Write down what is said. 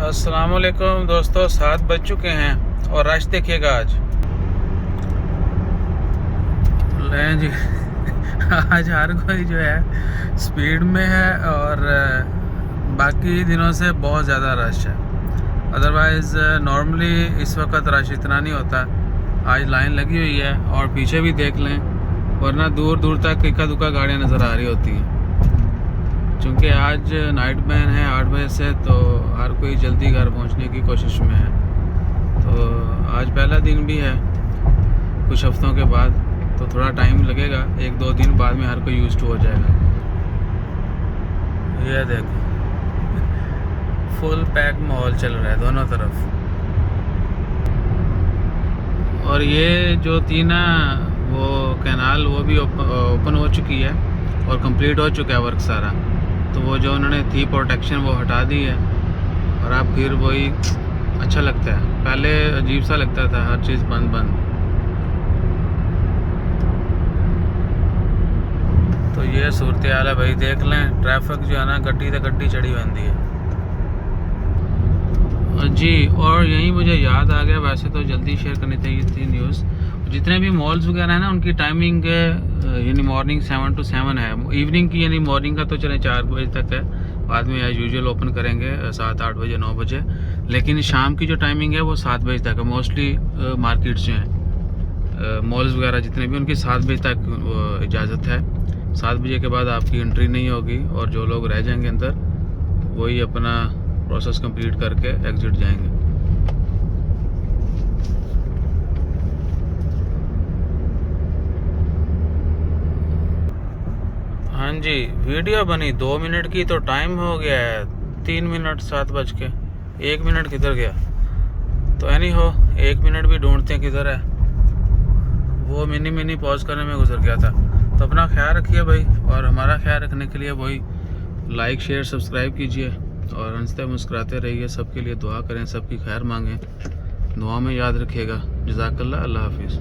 अस्सलाम वालेकुम दोस्तों, 7 बज चुके हैं और रश देखिएगा आज। लें जी आज हर कोई जो है स्पीड में है और बाकी दिनों से बहुत ज़्यादा रश है। अदरवाइज़ नॉर्मली इस वक्त रश इतना नहीं होता। आज लाइन लगी हुई है और पीछे भी देख लें, वरना दूर दूर तक इक्का दुक्का गाड़ियाँ नज़र आ रही होती हैं। चूँकि आज नाइट बैन है 8 बजे से, तो हर कोई जल्दी घर पहुंचने की कोशिश में है। तो आज पहला दिन भी है कुछ हफ्तों के बाद, तो थोड़ा टाइम लगेगा, 1-2 दिन बाद में हर कोई यूज्ड टू हो जाएगा। ये देखो फुल पैक माहौल चल रहा है दोनों तरफ। और ये जो थी ना वो कैनाल, वो भी ओपन हो चुकी है और कंप्लीट हो चुका है वर्क सारा। तो वो जो उन्होंने थी प्रोटेक्शन वो हटा दी है और अब फिर वही अच्छा लगता है। पहले अजीब सा लगता था, हर चीज़ बंद बंद। तो ये सूरत हाल है भाई, देख लें ट्रैफिक जो है ना, गड्डी तो गड्डी चढ़ी बंदी है जी। और यही मुझे याद आ गया, वैसे तो जल्दी शेयर करनी चाहिए थी न्यूज़। जितने भी मॉल्स वगैरह हैं ना, उनकी टाइमिंग यानी मॉर्निंग 7 to 7 है। इवनिंग की यानी मॉर्निंग का तो चले 4 बजे तक है, बाद में एज यूजुअल ओपन करेंगे 7-8 बजे 9 बजे। लेकिन शाम की जो टाइमिंग है वो 7 बजे तक है। मोस्टली मार्केट्स जो हैं, मॉल्स वगैरह जितने भी, उनकी 7 बजे तक इजाज़त है। 7 बजे के बाद आपकी एंट्री नहीं होगी और जो लोग रह जाएंगे अंदर वही अपना प्रोसेस कंप्लीट करके एग्जिट जाएंगे। हाँ जी, वीडियो बनी 2 मिनट की, तो टाइम हो गया है 3 मिनट 7 बज के। 1 मिनट किधर गया? तो एनी हो, 1 मिनट भी ढूंढते हैं किधर है। वो मिनी पॉज करने में गुजर गया था। तो अपना ख्याल रखिए भाई, और हमारा ख्याल रखने के लिए वही लाइक शेयर सब्सक्राइब कीजिए और हंसते मुस्कुराते रहिए। सबके लिए दुआ करें, सबकी खैर मांगें, दुआ में याद रखिएगा। जज़ाकल्लाह, अल्लाह हाफिज़।